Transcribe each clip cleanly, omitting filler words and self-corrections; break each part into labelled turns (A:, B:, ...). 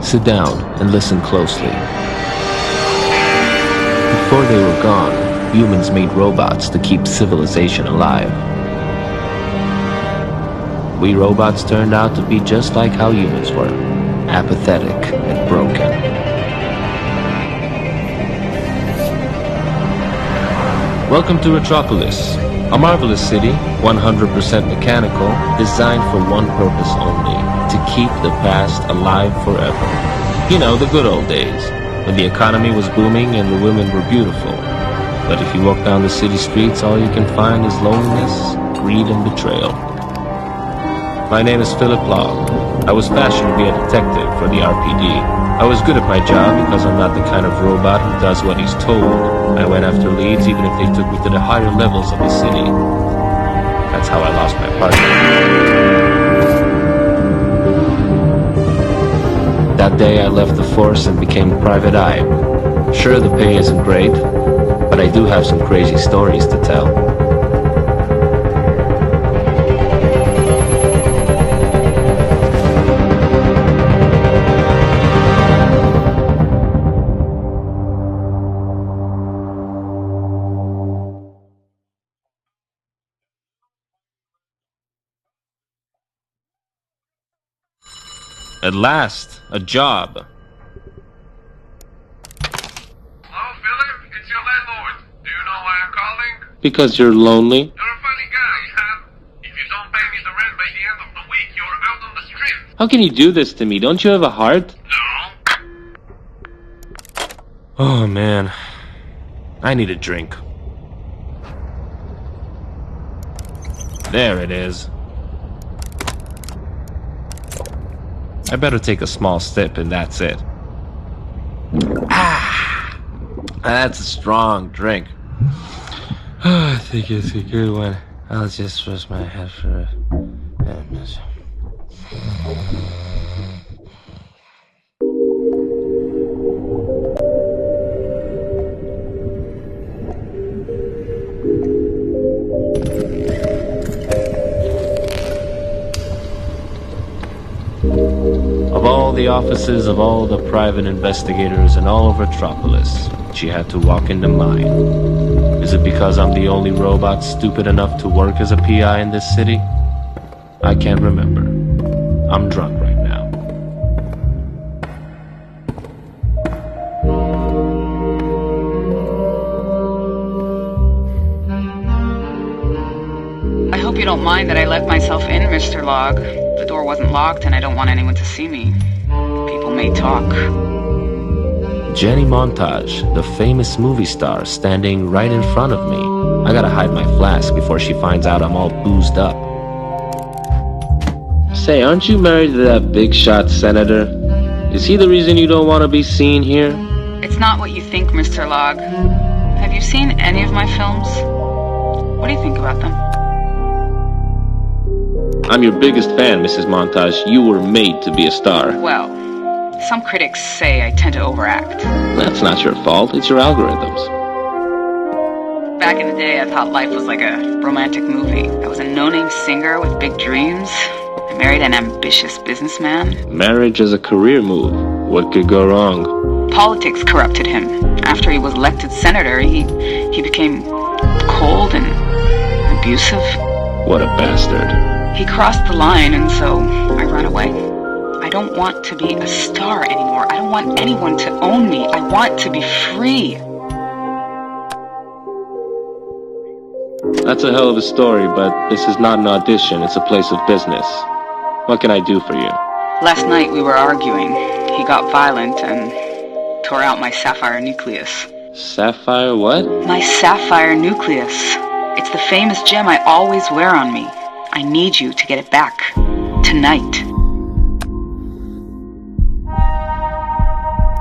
A: Sit down and listen closely. Before they were gone, humans made robots to keep civilization alive. We robots turned out to be just like how humans were, apathetic and broken. Welcome to Retropolis, a marvelous city, 100% mechanical, designed for one purpose only, to keep the past alive forever. You know, the good old days, when the economy was booming and the women were beautiful. But if you walk down the city streets, all you can find is loneliness, greed, and betrayal. My name is Philip Log. I was fashioned to be a detective for the RPD. I was good at my job because I'm not the kind of robot who does what he's told. I went after leads even if they took me to the higher levels of the city. That's how I lost my partner. That day I left the force and became a private eye. Sure, the pay isn't great, but I do have some crazy stories to tell. At last, a job.
B: Hello, Philip? It's your landlord. Do you know why I'm calling?
A: Because you're lonely?
B: You're a funny guy, huh? If you don't pay me the rent by the end of the week, you're out on the street.
A: How can you do this to me? Don't you have a heart?
B: No.
A: Oh, man. I need a drink. There it is. I better take a small sip and that's it. That's a strong drink. I think it's a good one. I'll just rest my head for a minute. Of all the offices of all the private investigators in all of Retropolis, she had to walk into mine. Is it because I'm the only robot stupid enough to work as a PI in this city? I can't remember. I'm drunk right now.
C: I hope you don't mind that I let myself in, Mr. Log. The door wasn't locked and I don't want anyone to see me. People may talk.
A: Jenny Montage, the famous movie star, standing right in front of me. I gotta hide my flask before she finds out I'm all boozed up. Say, aren't you married to that big shot senator? Is he the reason you don't want to be seen here?
C: It's not what you think, Mr. Log. Have you seen any of my films? What do you think about them?
A: I'm your biggest fan, Mrs. Montage. You were made to be a star.
C: Well, some critics say I tend to overact.
A: That's not your fault. It's your algorithms.
C: Back in the day, I thought life was like a romantic movie. I was a no-name singer with big dreams. I married an ambitious businessman.
A: Marriage is a career move. What could go wrong?
C: Politics corrupted him. After he was elected senator, he became cold and abusive.
A: What a bastard.
C: He crossed the line, and so I ran away. I don't want to be a star anymore. I don't want anyone to own me. I want to be free.
A: That's a hell of a story, but this is not an audition. It's a place of business. What can I do for you?
C: Last night we were arguing. He got violent and tore out my sapphire nucleus.
A: Sapphire what?
C: My sapphire nucleus. It's the famous gem I always wear on me. I need you to get it back. Tonight.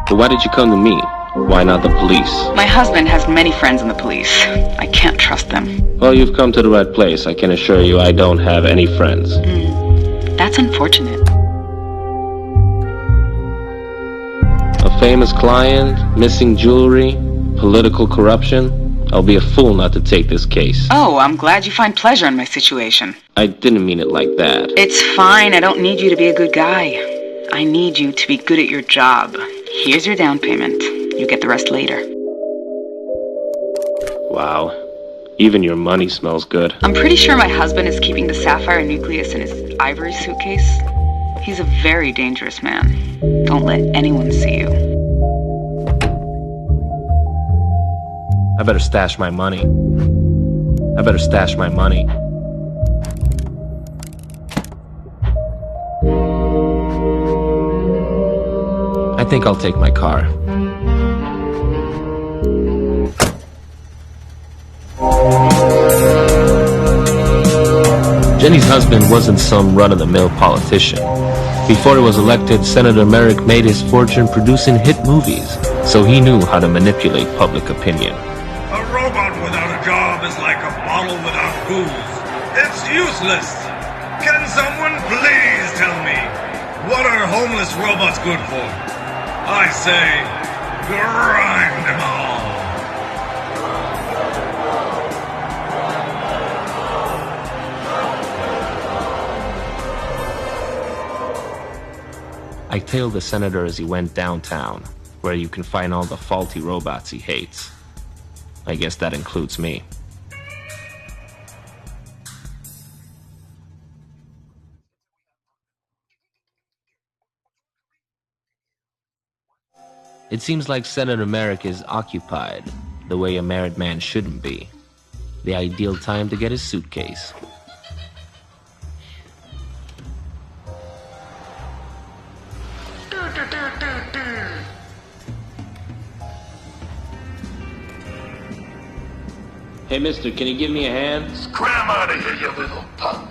A: But why did you come to me? Why not the police?
C: My husband has many friends in the police. I can't trust them.
A: Well, you've come to the right place. I can assure you I don't have any friends.
C: That's unfortunate.
A: A famous client, missing jewelry, political corruption. I'll be a fool not to take this case.
C: Oh, I'm glad you find pleasure in my situation.
A: I didn't mean it like that.
C: It's fine. I don't need you to be a good guy. I need you to be good at your job. Here's your down payment. You get the rest later.
A: Wow. Even your money smells good.
C: I'm pretty sure my husband is keeping the sapphire nucleus in his ivory suitcase. He's a very dangerous man. Don't let anyone see you.
A: I better stash my money. I think I'll take my car. Jenny's husband wasn't some run-of-the-mill politician. Before he was elected, Senator Merrick made his fortune producing hit movies, so he knew how to manipulate public opinion.
B: A robot without a job is like a bottle without booze. It's useless. Can someone please tell me, what are homeless robots good for? I say, grind them all.
A: I tailed the senator as he went downtown, where you can find all the faulty robots he hates. I guess that includes me. It seems like Senator Merrick is occupied, the way a married man shouldn't be. The ideal time to get his suitcase. Hey, mister, can you give me a hand?
B: Scram out of here, you little punk.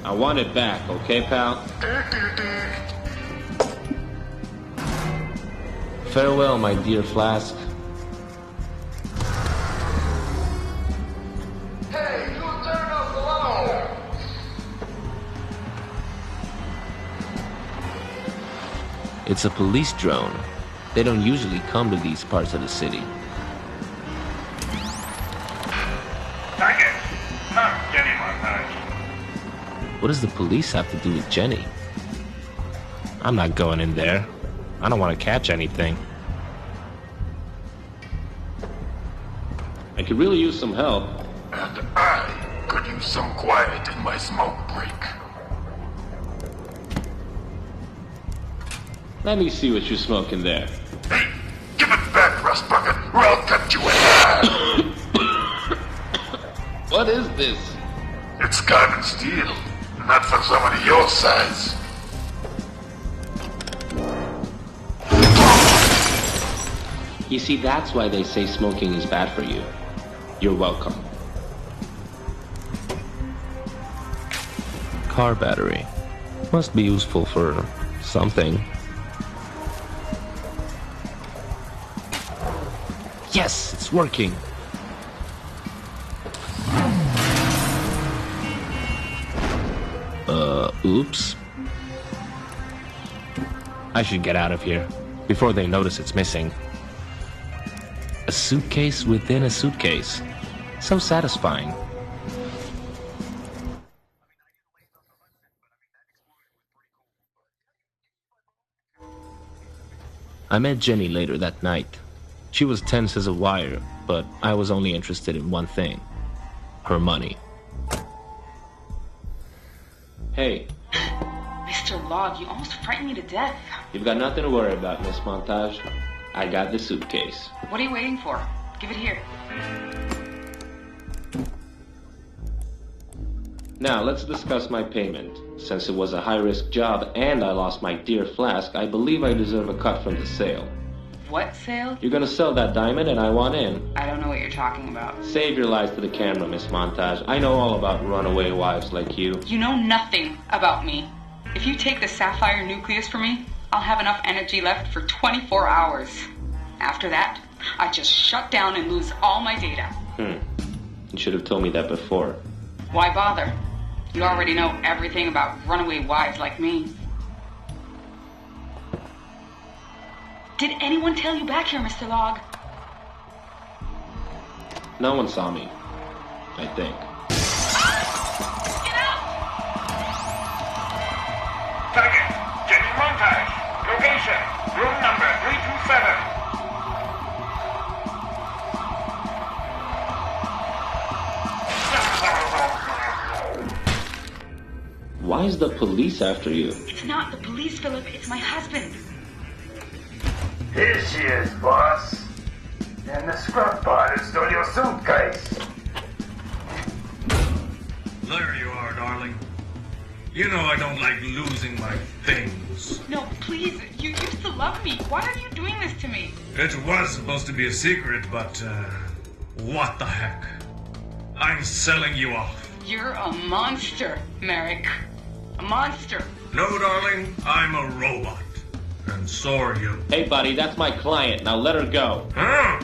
A: I want it back, okay, pal? Farewell, my dear Flask.
B: Hey, you turn us alone.
A: It's a police drone. They don't usually come to these parts of the city.
B: Thank you. Now, get him on that.
A: What does the police have to do with Jenny? I'm not going in there. I don't want to catch anything. I could really use some help.
B: And I could use some quiet in my smoke break.
A: Let me see what you're smoking there.
B: Hey, give it back, Rust Bucket, or I'll cut you in half.
A: What is this?
B: It's carbon steel, not for somebody your size.
A: You see, that's why they say smoking is bad for you. You're welcome. Car battery. Must be useful for something. Yes, it's working. Oops. I should get out of here before they notice it's missing. A suitcase within a suitcase. So satisfying. I met Jenny later that night. She was tense as a wire, but I was only interested in one thing. Her money. Hey.
C: Mr. Log, you almost frightened me to death.
A: You've got nothing to worry about, Miss Montage. I got the suitcase.
C: What are you waiting for? Give it here.
A: Now, let's discuss my payment. Since it was a high-risk job and I lost my dear Flask, I believe I deserve a cut from the sale.
C: What sale?
A: You're gonna sell that diamond and I want in.
C: I don't know what you're talking about.
A: Save your lies to the camera, Miss Montage. I know all about runaway wives like you.
C: You know nothing about me. If you take the sapphire nucleus from me, I'll have enough energy left for 24 hours. After that, I just shut down and lose all my data.
A: You should have told me that before.
C: Why bother? You already know everything about runaway wives like me. Did anyone tell you back here, Mr. Log?
A: No one saw me, I think.
B: better!
A: Why is the police after you?
C: It's not the police, Philip. It's my husband.
D: Here she is, boss. And the scrub bot who stole your suitcase.
B: There you are, darling. You know I don't like losing my things.
C: No, please. You used to love me. Why are you doing this to me?
B: It was supposed to be a secret, but, what the heck? I'm selling you off.
C: You're a monster, Merrick. A monster.
B: No, darling, I'm a robot. And so are you.
A: Hey, buddy, that's my client. Now let her go.
B: Huh?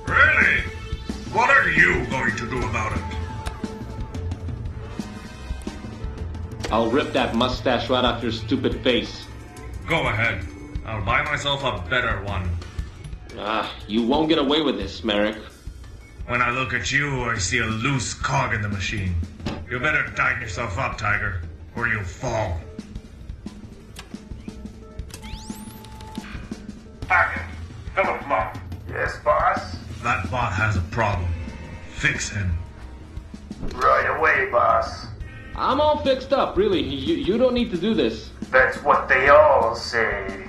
B: Really? What are you going to do about it?
A: I'll rip that mustache right off your stupid face.
B: Go ahead. I'll buy myself a better one.
A: You won't get away with this, Merrick.
B: When I look at you, I see a loose cog in the machine. You better tighten yourself up, Tiger, or you'll fall.
D: Hackett, Philip Monk. Yes, boss?
B: That bot has a problem. Fix him.
D: Right away, boss.
A: I'm all fixed up, really. You don't need to do this.
D: That's what they all say.